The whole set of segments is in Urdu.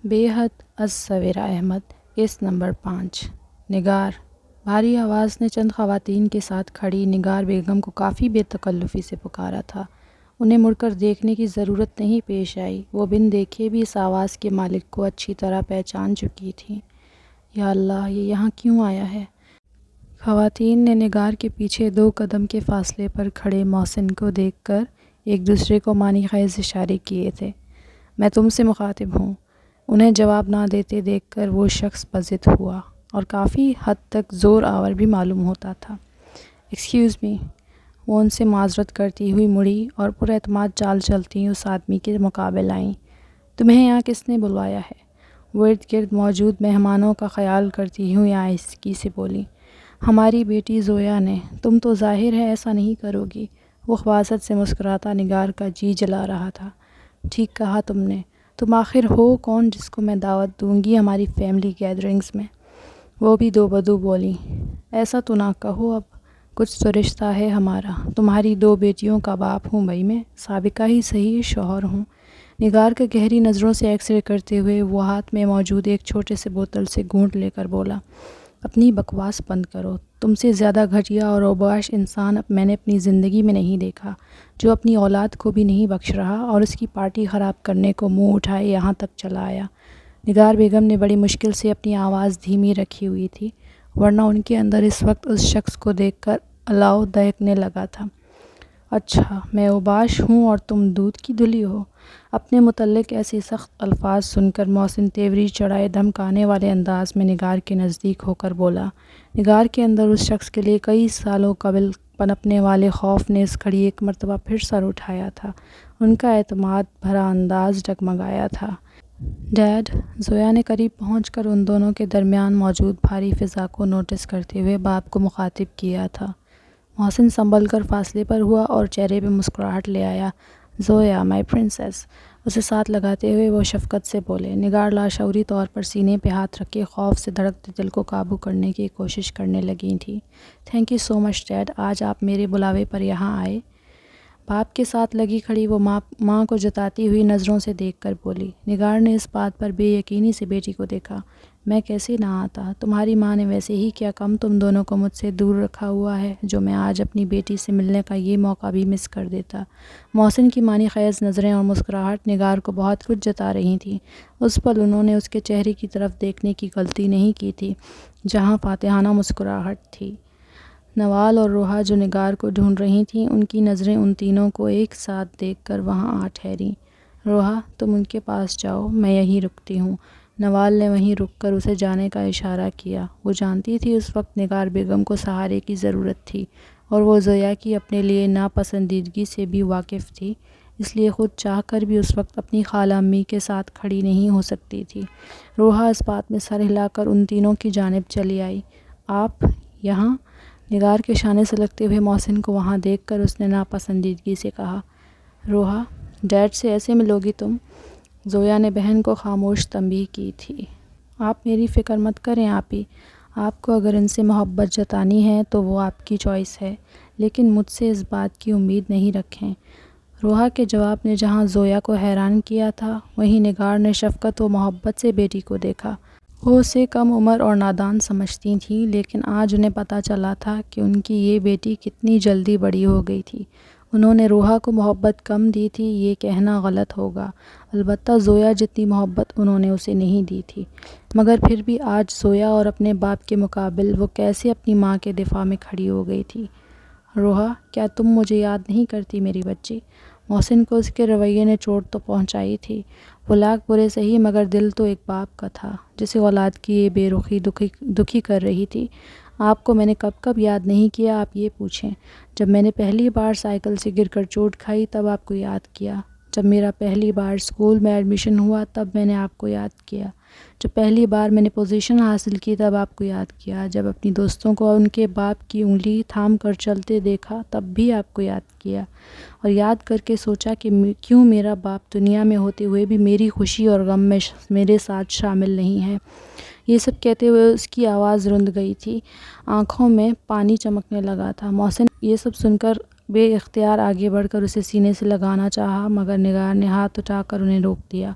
بے حد از سویرا احمد کیس نمبر 5 نگار۔ بھاری آواز نے چند خواتین کے ساتھ کھڑی نگار بیگم کو کافی بے تکلفی سے پکارا تھا۔ انہیں مڑ کر دیکھنے کی ضرورت نہیں پیش آئی، وہ بن دیکھے بھی اس آواز کے مالک کو اچھی طرح پہچان چکی تھیں۔ یا اللہ، یہ یہاں کیوں آیا ہے؟ خواتین نے نگار کے پیچھے 2 قدم کے فاصلے پر کھڑے محسن کو دیکھ کر ایک دوسرے کو معنی خیز اشارے کیے تھے۔ میں تم سے مخاطب ہوں۔ انہیں جواب نہ دیتے دیکھ کر وہ شخص بضد ہوا اور کافی حد تک زور آور بھی معلوم ہوتا تھا۔ Excuse me. وہ ان سے معذرت کرتی ہوئی مڑی اور پر اعتماد چال چلتی اس آدمی کے مقابل آئیں۔ تمہیں یہاں کس نے بلوایا ہے؟ وہ ارد گرد موجود مہمانوں کا خیال کرتی ہوئی آہستگی سے بولی۔ ہماری بیٹی زویا نے۔ تم تو ظاہر ہے ایسا نہیں کرو گی۔ وہ خباثت سے مسکراتا نگار کا جی جلا رہا تھا۔ ٹھیک کہا تم نے۔ تم آخر ہو کون جس کو میں دعوت دوں گی ہماری فیملی گیدرنگز میں؟ وہ بھی دو بدو بولیں۔ ایسا تو نہ کہو اب، کچھ تو رشتہ ہے ہمارا۔ تمہاری 2 بیٹیوں کا باپ ہوں بھائی میں، سابقہ ہی صحیح شوہر ہوں۔ نگار کا گہری نظروں سے ایکس رے کرتے ہوئے وہ ہاتھ میں موجود ایک چھوٹے سے بوتل سے گھونٹ لے کر بولا۔ اپنی بکواس بند کرو۔ تم سے زیادہ گھٹیا اور اوباش انسان میں نے اپنی زندگی میں نہیں دیکھا، جو اپنی اولاد کو بھی نہیں بخش رہا اور اس کی پارٹی خراب کرنے کو منہ اٹھائے یہاں تک چلا آیا۔ نگار بیگم نے بڑی مشکل سے اپنی آواز دھیمی رکھی ہوئی تھی، ورنہ ان کے اندر اس وقت اس شخص کو دیکھ کر الاؤ دہکنے لگا تھا۔ اچھا، میں اوباش ہوں اور تم دودھ کی دھلی ہو؟ اپنے متعلق ایسے سخت الفاظ سن کر محسن تیوری چڑھائے دھمکانے والے انداز میں نگار کے نزدیک ہو کر بولا۔ نگار کے اندر اس شخص کے لیے کئی سالوں قبل پنپنے والے خوف نے اس گھڑی ایک مرتبہ پھر سر اٹھایا تھا۔ ان کا اعتماد بھرا انداز ڈگمگایا تھا۔ ڈیڈ، زویا نے قریب پہنچ کر ان دونوں کے درمیان موجود بھاری فضا کو نوٹس کرتے ہوئے باپ کو مخاطب کیا تھا۔ محسن سنبھل کر فاصلے پر ہوا اور چہرے پہ مسکراہٹ لے آیا۔ زویا، مائی پرنسس، اسے ساتھ لگاتے ہوئے وہ شفقت سے بولے۔ نگار لاشعوری طور پر سینے پہ ہاتھ رکھے خوف سے دھڑکتے دل کو قابو کرنے کی کوشش کرنے لگی تھی۔ Thank you so much dad, آج آپ میرے بلاوے پر یہاں آئے۔ باپ کے ساتھ لگی کھڑی وہ ماں کو جتاتی ہوئی نظروں سے دیکھ کر بولی۔ نگار نے اس بات پر بے یقینی سے بیٹی کو دیکھا۔ میں کیسے نہ آتا؟ تمہاری ماں نے ویسے ہی کیا کم تم دونوں کو مجھ سے دور رکھا ہوا ہے، جو میں آج اپنی بیٹی سے ملنے کا یہ موقع بھی مس کر دیتا۔ محسن کی معنی خیز نظریں اور مسکراہٹ نگار کو بہت کچھ جتا رہی تھیں۔ اس پل انہوں نے اس کے چہرے کی طرف دیکھنے کی غلطی نہیں کی تھی، جہاں فاتحانہ مسکراہٹ تھی۔ نوال اور روحا جو نگار کو ڈھونڈ رہی تھیں، ان کی نظریں ان تینوں کو ایک ساتھ دیکھ کر وہاں آ ٹھہریں۔ روحا، تم ان کے پاس جاؤ، میں یہیں رکتی ہوں۔ نوال نے وہیں رک کر اسے جانے کا اشارہ کیا۔ وہ جانتی تھی اس وقت نگار بیگم کو سہارے کی ضرورت تھی اور وہ زویا کی اپنے لیے ناپسندیدگی سے بھی واقف تھی، اس لیے خود چاہ کر بھی اس وقت اپنی خالہ امی کے ساتھ کھڑی نہیں ہو سکتی تھی۔ روحا اس بات میں سر ہلا کر ان تینوں کی جانب چلی آئی۔ آپ یہاں؟ نگار کے شانے سے لگتے ہوئے محسن کو وہاں دیکھ کر اس نے ناپسندیدگی سے کہا۔ روحا، ڈیڈ سے ایسے ملو گی تم؟ زویا نے بہن کو خاموش تنبیہ کی تھی۔ آپ میری فکر مت کریں آپی، آپ کو اگر ان سے محبت جتانی ہے تو وہ آپ کی چوائس ہے، لیکن مجھ سے اس بات کی امید نہیں رکھیں۔ روحا کے جواب نے جہاں زویا کو حیران کیا تھا، وہیں نگار نے شفقت و محبت سے بیٹی کو دیکھا۔ وہ اسے کم عمر اور نادان سمجھتی تھیں، لیکن آج انہیں پتہ چلا تھا کہ ان کی یہ بیٹی کتنی جلدی بڑی ہو گئی تھی۔ انہوں نے روحا کو محبت کم دی تھی، یہ کہنا غلط ہوگا، البتہ زویا جتنی محبت انہوں نے اسے نہیں دی تھی، مگر پھر بھی آج زویا اور اپنے باپ کے مقابل وہ کیسے اپنی ماں کے دفاع میں کھڑی ہو گئی تھی۔ روحا، کیا تم مجھے یاد نہیں کرتی میری بچی؟ محسن کو اس کے رویے نے چوٹ تو پہنچائی تھی۔ وہ لاکھ برے سہی مگر دل تو ایک باپ کا تھا، جسے اولاد کی یہ بے رخی دکھی کر رہی تھی۔ آپ کو میں نے کب کب یاد نہیں کیا، آپ یہ پوچھیں۔ جب میں نے پہلی بار سائیکل سے گر کر چوٹ کھائی تب آپ کو یاد کیا، جب میرا پہلی بار اسکول میں ایڈمیشن ہوا تب میں نے آپ کو یاد کیا، جب پہلی بار میں نے پوزیشن حاصل کی تب آپ کو یاد کیا، جب اپنی دوستوں کو ان کے باپ کی انگلی تھام کر چلتے دیکھا تب بھی آپ کو یاد کیا، اور یاد کر کے سوچا کہ کیوں میرا باپ دنیا میں ہوتے ہوئے بھی میری خوشی اور غم میں میرے ساتھ شامل نہیں ہے۔ یہ سب کہتے ہوئے اس کی آواز رند گئی تھی، آنکھوں میں پانی چمکنے لگا تھا۔ محسن یہ سب سن کر بے اختیار آگے بڑھ کر اسے سینے سے لگانا چاہا، مگر نگار نے ہاتھ اٹھا کر انہیں روک دیا۔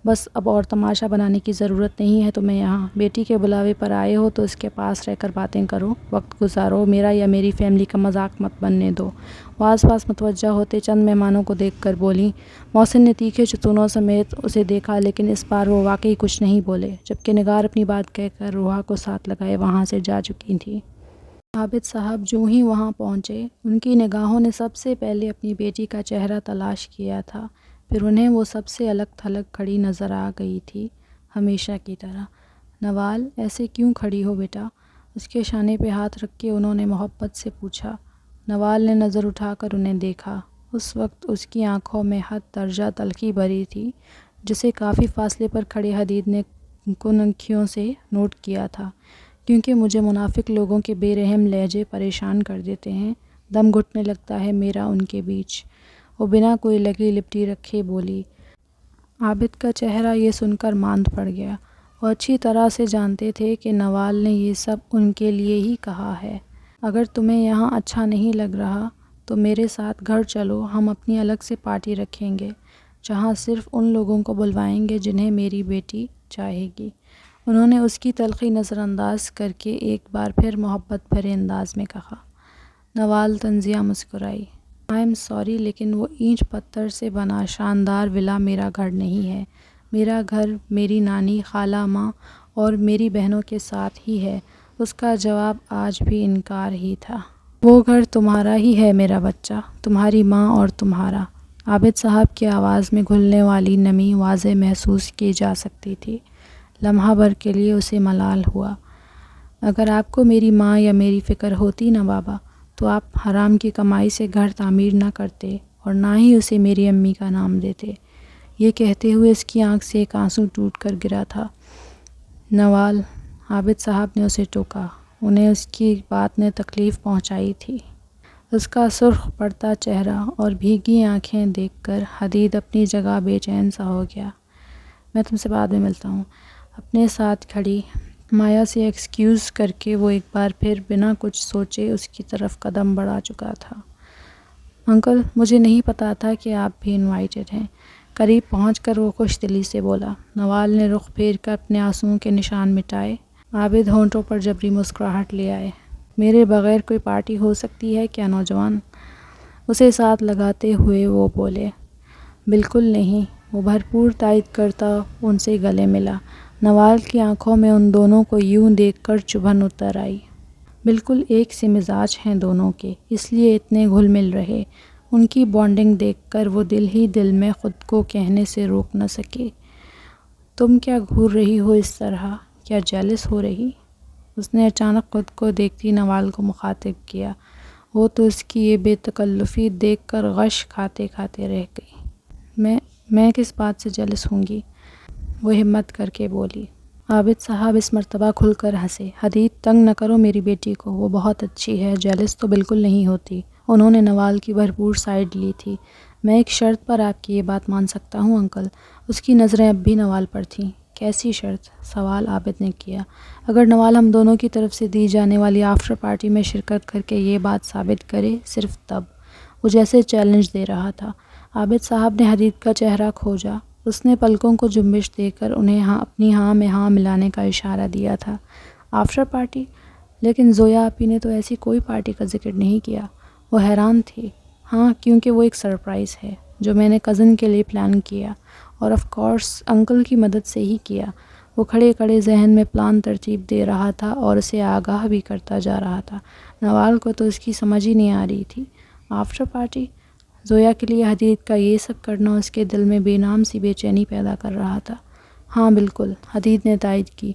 بس اب اور تماشا بنانے کی ضرورت نہیں ہے تمہیں یہاں۔ بیٹی کے بلاوے پر آئے ہو تو اس کے پاس رہ کر باتیں کرو، وقت گزارو، میرا یا میری فیملی کا مذاق مت بننے دو۔ وہ آس پاس متوجہ ہوتے چند مہمانوں کو دیکھ کر بولیں۔ محسن نے تیکھے ستونوں سمیت اسے دیکھا، لیکن اس بار وہ واقعی کچھ نہیں بولے، جبکہ نگار اپنی بات کہہ کر روحا کو ساتھ لگائے وہاں سے جا چکی تھی۔ عابد صاحب جوں ہی وہاں پہنچے، ان کی نگاہوں نے سب سے پہلے اپنی بیٹی کا چہرہ تلاش کیا تھا، پھر انہیں وہ سب سے الگ تھلگ کھڑی نظر آ گئی تھی، ہمیشہ کی طرح۔ نوال، ایسے کیوں کھڑی ہو بیٹا؟ اس کے شانے پہ ہاتھ رکھ کے انہوں نے محبت سے پوچھا۔ نوال نے نظر اٹھا کر انہیں دیکھا۔ اس وقت اس کی آنکھوں میں حد درجہ تلخی بھری تھی، جسے کافی فاصلے پر کھڑے حدید نے کنکھیوں سے نوٹ کیا تھا۔ کیونکہ مجھے منافق لوگوں کے بے رحم لہجے پریشان کر دیتے ہیں، دم گھٹنے لگتا ہے میرا ان کے بیچ۔ وہ بنا کوئی لگی لپٹی رکھے بولی۔ عابد کا چہرہ یہ سن کر ماند پڑ گیا۔ وہ اچھی طرح سے جانتے تھے کہ نوال نے یہ سب ان کے لیے ہی کہا ہے۔ اگر تمہیں یہاں اچھا نہیں لگ رہا تو میرے ساتھ گھر چلو، ہم اپنی الگ سے پارٹی رکھیں گے، جہاں صرف ان لوگوں کو بلوائیں گے جنہیں میری بیٹی چاہے گی۔ انہوں نے اس کی تلخی نظر انداز کر کے ایک بار پھر محبت بھرے انداز میں کہا۔ نوال طنزیہ مسکرائی۔ آئی ایم سوری، لیکن وہ اینٹ پتھر سے بنا شاندار ولا میرا گھر نہیں ہے۔ میرا گھر میری نانی، خالہ، ماں اور میری بہنوں کے ساتھ ہی ہے۔ اس کا جواب آج بھی انکار ہی تھا۔ وہ گھر تمہارا ہی ہے میرا بچہ، تمہاری ماں اور تمہارا۔ عابد صاحب کی آواز میں گھلنے والی نمی واضح محسوس کی جا سکتی تھی۔ لمحہ بھر کے لیے اسے ملال ہوا۔ اگر آپ کو میری ماں یا میری فکر ہوتی نا بابا، تو آپ حرام کی کمائی سے گھر تعمیر نہ کرتے اور نہ ہی اسے میری امی کا نام دیتے۔ یہ کہتے ہوئے اس کی آنکھ سے ایک آنسو ٹوٹ کر گرا تھا۔ نوال، عابد صاحب نے اسے ٹوکا۔ انہیں اس کی بات نے تکلیف پہنچائی تھی۔ اس کا سرخ پڑتا چہرہ اور بھیگی آنکھیں دیکھ کر حدید اپنی جگہ بے چین سا ہو گیا۔ میں تم سے بعد میں ملتا ہوں۔ اپنے ساتھ کھڑی مایا سے ایکسکیوز کر کے وہ ایک بار پھر بنا کچھ سوچے اس کی طرف قدم بڑھا چکا تھا۔ انکل، مجھے نہیں پتا تھا کہ آپ بھی انوائٹڈ ہیں، قریب پہنچ کر وہ خوش دلی سے بولا۔ نوال نے رخ پھیر کر اپنے آنسوؤں کے نشان مٹائے۔ عابد ہونٹوں پر جبری مسکراہٹ لے آئے۔ میرے بغیر کوئی پارٹی ہو سکتی ہے کیا نوجوان؟ اسے ساتھ لگاتے ہوئے وہ بولے۔ بالکل نہیں، وہ بھرپور تائید کرتا ان سے گلے ملا۔ نوال کی آنکھوں میں ان دونوں کو یوں دیکھ کر چبھن اتر آئی۔ بالکل ایک سے مزاج ہیں دونوں کے، اس لیے اتنے گھل مل رہے۔ ان کی بانڈنگ دیکھ کر وہ دل ہی دل میں خود کو کہنے سے روک نہ سکے۔ تم کیا گھور رہی ہو اس طرح؟ کیا جیلس ہو رہی؟ اس نے اچانک خود کو دیکھتی نوال کو مخاطب کیا۔ وہ تو اس کی یہ بے تکلفی دیکھ کر غش کھاتے کھاتے رہ گئی۔ میں کس بات سے جیلس ہوں گی؟ وہ ہمت کر کے بولی۔ عابد صاحب اس مرتبہ کھل کر ہنسے۔ حدید، تنگ نہ کرو میری بیٹی کو، وہ بہت اچھی ہے، جیلس تو بالکل نہیں ہوتی۔ انہوں نے نوال کی بھرپور سائیڈ لی تھی۔ میں ایک شرط پر آپ کی یہ بات مان سکتا ہوں انکل؟ اس کی نظریں اب بھی نوال پر تھیں۔ کیسی شرط؟ سوال عابد نے کیا۔ اگر نوال ہم دونوں کی طرف سے دی جانے والی آفٹر پارٹی میں شرکت کر کے یہ بات ثابت کرے، صرف تب۔ وہ جیسے چیلنج دے رہا تھا۔ عابد صاحب نے حدید کا چہرہ کھوجا۔ اس نے پلکوں کو جنبش دے کر انہیں اپنی ہاں میں ہاں ملانے کا اشارہ دیا تھا۔ After party? لیکن زویا آپی نے تو ایسی کوئی پارٹی کا ذکر نہیں کیا۔ وہ حیران تھی۔ ہاں، کیونکہ وہ ایک سرپرائز ہے جو میں نے کزن کے لیے پلان کیا، اور آف کورس انکل کی مدد سے ہی کیا۔ وہ کھڑے کھڑے ذہن میں پلان ترتیب دے رہا تھا اور اسے آگاہ بھی کرتا جا رہا تھا۔ نوال کو تو اس کی سمجھ ہی نہیں آ رہی تھی۔ After party? زویا کے لیے حدید کا یہ سب کرنا اس کے دل میں بے نام سی بے چینی پیدا کر رہا تھا۔ ہاں بالکل، حدید نے تائید کی۔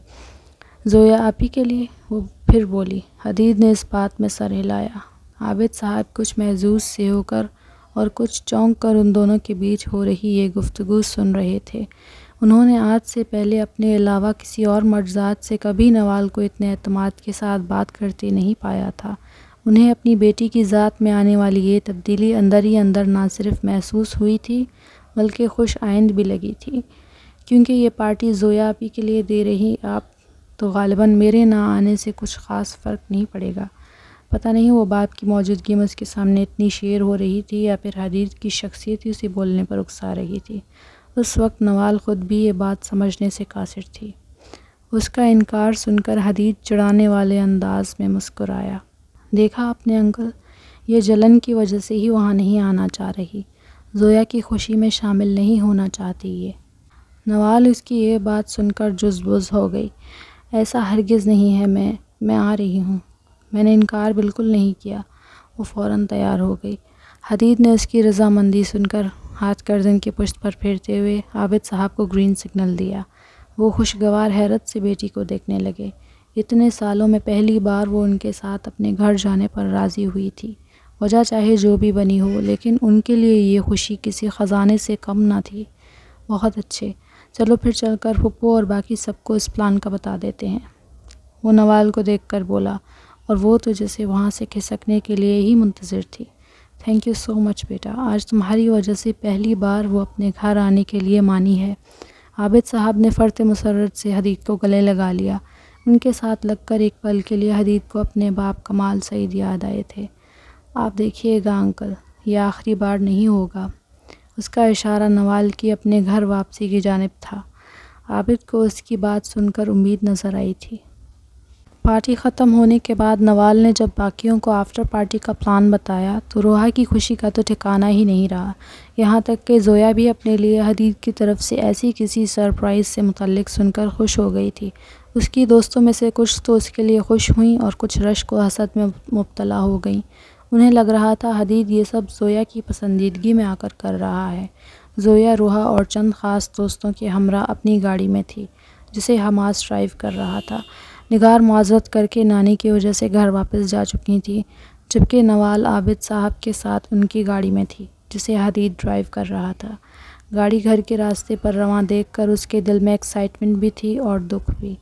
زویا آپی کے لیے؟ وہ پھر بولی۔ حدید نے اس بات میں سر ہلایا۔ عابد صاحب کچھ محظوظ سے ہو کر اور کچھ چونک کر ان دونوں کے بیچ ہو رہی یہ گفتگو سن رہے تھے۔ انہوں نے آج سے پہلے اپنے علاوہ کسی اور مرد سے کبھی نوال کو اتنے اعتماد کے ساتھ بات کرتے نہیں پایا تھا۔ انہیں اپنی بیٹی کی ذات میں آنے والی یہ تبدیلی اندر ہی اندر نہ صرف محسوس ہوئی تھی بلکہ خوش آئند بھی لگی تھی۔ کیونکہ یہ پارٹی زویا آپی کے لیے دے رہی آپ تو غالباً میرے نہ آنے سے کچھ خاص فرق نہیں پڑے گا۔ پتہ نہیں وہ باپ کی موجودگی میں اس کے سامنے اتنی شیر ہو رہی تھی یا پھر حدید کی شخصیت ہی اسے بولنے پر اکسا رہی تھی۔ اس وقت نوال خود بھی یہ بات سمجھنے سے قاصر تھی۔ اس کا انکار سن کر حدید چڑھانے والے انداز میں مسکرایا۔ دیکھا آپ نے انکل، یہ جلن کی وجہ سے ہی وہاں نہیں آنا چاہ رہی، زویا کی خوشی میں شامل نہیں ہونا چاہتی یہ۔ نوال اس کی یہ بات سن کر جزبز ہو گئی۔ ایسا ہرگز نہیں ہے، میں آ رہی ہوں، میں نے انکار بالکل نہیں کیا۔ وہ فوراً تیار ہو گئی۔ حدید نے اس کی رضامندی سن کر ہاتھ گردن کی پشت پر پھیرتے ہوئے عابد صاحب کو گرین سگنل دیا۔ وہ خوشگوار حیرت سے بیٹی کو دیکھنے لگے۔ اتنے سالوں میں پہلی بار وہ ان کے ساتھ اپنے گھر جانے پر راضی ہوئی تھی۔ وجہ چاہے جو بھی بنی ہو، لیکن ان کے لیے یہ خوشی کسی خزانے سے کم نہ تھی۔ بہت اچھے، چلو پھر چل کر پھپھو اور باقی سب کو اس پلان کا بتا دیتے ہیں، وہ نوال کو دیکھ کر بولا، اور وہ تو جیسے وہاں سے کھسکنے کے لیے ہی منتظر تھی۔ تھینک یو سو مچ بیٹا، آج تمہاری وجہ سے پہلی بار وہ اپنے گھر آنے کے لیے مانی ہے۔ عابد صاحب نے فرط مسرت سے حدید کو گلے لگا لیا۔ ان کے ساتھ لگ کر ایک پل کے لیے حدید کو اپنے باپ کمال سعید یاد آئے تھے۔ آپ دیکھیے گا انکل، یہ آخری بار نہیں ہوگا۔ اس کا اشارہ نوال کی اپنے گھر واپسی کی جانب تھا۔ عابد کو اس کی بات سن کر امید نظر آئی تھی۔ پارٹی ختم ہونے کے بعد نوال نے جب باقیوں کو آفٹر پارٹی کا پلان بتایا تو روحا کی خوشی کا تو ٹھکانہ ہی نہیں رہا، یہاں تک کہ زویا بھی اپنے لیے حدید کی طرف سے ایسی کسی سرپرائز سے متعلق سن کر خوش ہو گئی تھی۔ اس کی دوستوں میں سے کچھ تو اس کے لیے خوش ہوئیں اور کچھ رشک و حسد میں مبتلا ہو گئیں۔ انہیں لگ رہا تھا حدید یہ سب زویا کی پسندیدگی میں آ کر رہا ہے۔ زویا، روحا اور چند خاص دوستوں کے ہمراہ اپنی گاڑی میں تھی، جسے حماس ڈرائیو کر رہا تھا۔ نگار معذرت کر کے نانی کی وجہ سے گھر واپس جا چکی تھی، جبکہ نوال عابد صاحب کے ساتھ ان کی گاڑی میں تھی، جسے حدید ڈرائیو کر رہا تھا۔ گاڑی گھر کے راستے پر رواں دیکھ کر اس کے دل میں ایکسائٹمنٹ بھی تھی اور دکھ بھی،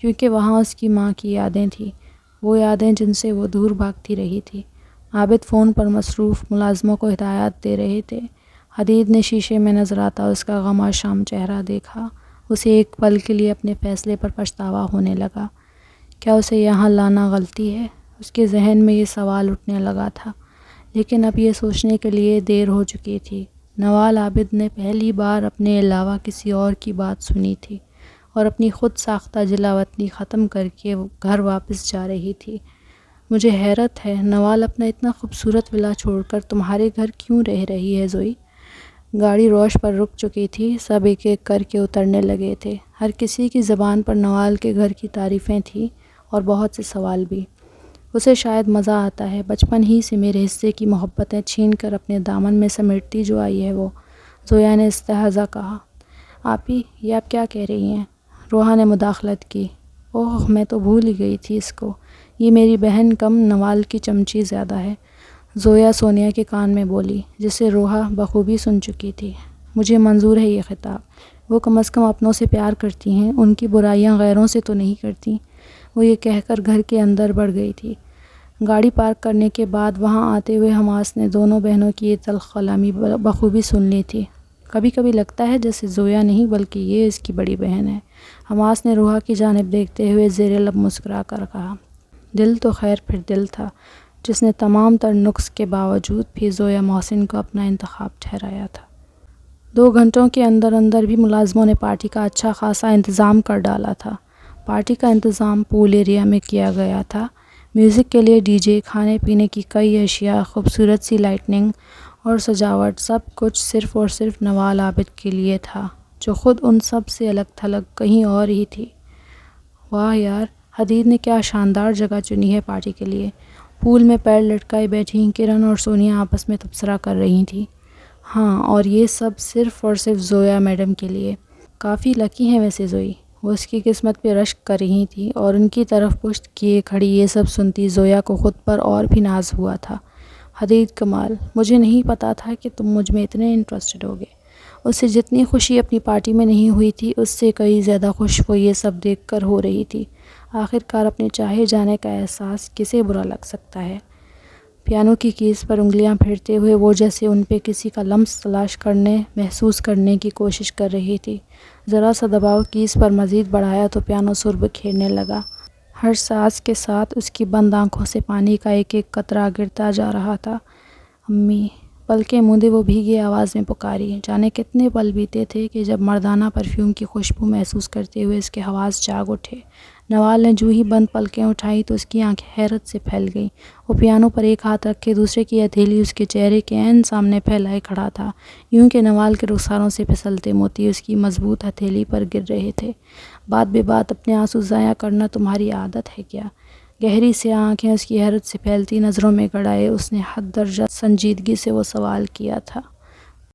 کیونکہ وہاں اس کی ماں کی یادیں تھیں، وہ یادیں جن سے وہ دور بھاگتی رہی تھی۔ عابد فون پر مصروف ملازموں کو ہدایات دے رہے تھے۔ حدید نے شیشے میں نظر آتا اس کا غم آشام چہرہ دیکھا۔ اسے ایک پل کے لیے اپنے فیصلے پر پچھتاوا ہونے لگا۔ کیا اسے یہاں لانا غلطی ہے؟ اس کے ذہن میں یہ سوال اٹھنے لگا تھا، لیکن اب یہ سوچنے کے لیے دیر ہو چکی تھی۔ نوال عابد نے پہلی بار اپنے علاوہ کسی اور کی بات سنی تھی اور اپنی خود ساختہ جلاوطنی ختم کر کے گھر واپس جا رہی تھی۔ مجھے حیرت ہے نوال اپنا اتنا خوبصورت ولا چھوڑ کر تمہارے گھر کیوں رہ رہی ہے زوئی؟ گاڑی روش پر رک چکی تھی، سب ایک ایک کر کے اترنے لگے تھے۔ ہر کسی کی زبان پر نوال کے گھر کی تعریفیں تھیں اور بہت سے سوال بھی۔ اسے شاید مزہ آتا ہے، بچپن ہی سے میرے حصے کی محبتیں چھین کر اپنے دامن میں سمیٹتی جو آئی ہے وہ، زویا نے استہزا کہا۔ آپی، یہ آپ کیا کہہ رہی ہیں؟ روحا نے مداخلت کی۔ اوہ، میں تو بھول ہی گئی تھی اس کو، یہ میری بہن کم نوال کی چمچی زیادہ ہے، زویا سونیا کے کان میں بولی، جسے روحا بخوبی سن چکی تھی۔ مجھے منظور ہے یہ خطاب، وہ کم از کم اپنوں سے پیار کرتی ہیں، ان کی برائیاں غیروں سے تو نہیں کرتی۔ وہ یہ کہہ کر گھر کے اندر بڑھ گئی تھی۔ گاڑی پارک کرنے کے بعد وہاں آتے ہوئے حماس نے دونوں بہنوں کی یہ تلخ کلامی بخوبی سن لی تھی۔ کبھی کبھی لگتا ہے جیسے زویا نہیں بلکہ یہ اس کی بڑی بہن ہے، حماس نے روحا کی جانب دیکھتے ہوئے زیر لب مسکرا کر کہا۔ دل تو خیر پھر دل تھا، جس نے تمام تر نقص کے باوجود بھی زویا محسن کو اپنا انتخاب ٹھہرایا تھا۔ 2 گھنٹوں کے اندر اندر بھی ملازموں نے پارٹی کا اچھا خاصا انتظام کر ڈالا تھا۔ پارٹی کا انتظام پول ایریا میں کیا گیا تھا۔ میوزک کے لیے ڈی جے، کھانے پینے کی کئی اشیاء، خوبصورت سی لائٹننگ اور سجاوٹ، سب کچھ صرف اور صرف نوال عابد کے لیے تھا، جو خود ان سب سے الگ تھلگ کہیں اور ہی تھی۔ واہ یار، حدید نے کیا شاندار جگہ چنی ہے پارٹی کے لیے۔ پول میں پیر لٹکائے بیٹھی کرن اور سونیا آپس میں تبصرہ کر رہی تھیں۔ ہاں، اور یہ سب صرف اور صرف زویا میڈم کے لیے۔ کافی لکی ہیں ویسے زوئی، وہ اس کی قسمت پہ رشک کر رہی تھی اور ان کی طرف پشت کیے کھڑی یہ سب سنتی زویا کو خود پر اور بھی ناز ہوا تھا۔ حدید کمال، مجھے نہیں پتا تھا کہ تم مجھ میں اتنے انٹرسٹڈ ہوگے۔ اسے جتنی خوشی اپنی پارٹی میں نہیں ہوئی تھی، اس سے کئی زیادہ خوش وہ یہ سب دیکھ کر ہو رہی تھی۔ آخرکار اپنے چاہے جانے کا احساس کسے برا لگ سکتا ہے؟ پیانو کی کیز پر انگلیاں پھیرتے ہوئے وہ جیسے ان پہ کسی کا لمس تلاش کرنے، محسوس کرنے کی کوشش کر رہی تھی۔ ذرا سا دباؤ کیز پر مزید بڑھایا تو پیانو سر بکھیرنے لگا۔ ہر ساز کے ساتھ اس کی بند آنکھوں سے پانی کا ایک ایک قطرہ گرتا جا رہا تھا۔ امی، پلکیں موندے وہ بھیگی آواز میں پکاری۔ جانے کتنے پل بیتے تھے کہ جب مردانہ پرفیوم کی خوشبو محسوس کرتے ہوئے اس کے حواس جاگ اٹھے۔ نوال نے جو ہی بند پلکیں اٹھائیں تو اس کی آنکھیں حیرت سے پھیل گئیں۔ وہ پیانو پر ایک ہاتھ رکھے دوسرے کی ہتھیلی اس کے چہرے کے عین سامنے پھیلائے کھڑا تھا، یوں کہ نوال کے رخساروں سے پھسلتے موتی اس کی مضبوط ہتھیلی پر گر رہے تھے۔ بات بے بات اپنے آنسو ضائع کرنا تمہاری عادت ہے کیا؟ گہری سیاہ آنکھیں اس کی حیرت سے پھیلتی نظروں میں گڑائے اس نے حد درجہ سنجیدگی سے وہ سوال کیا تھا۔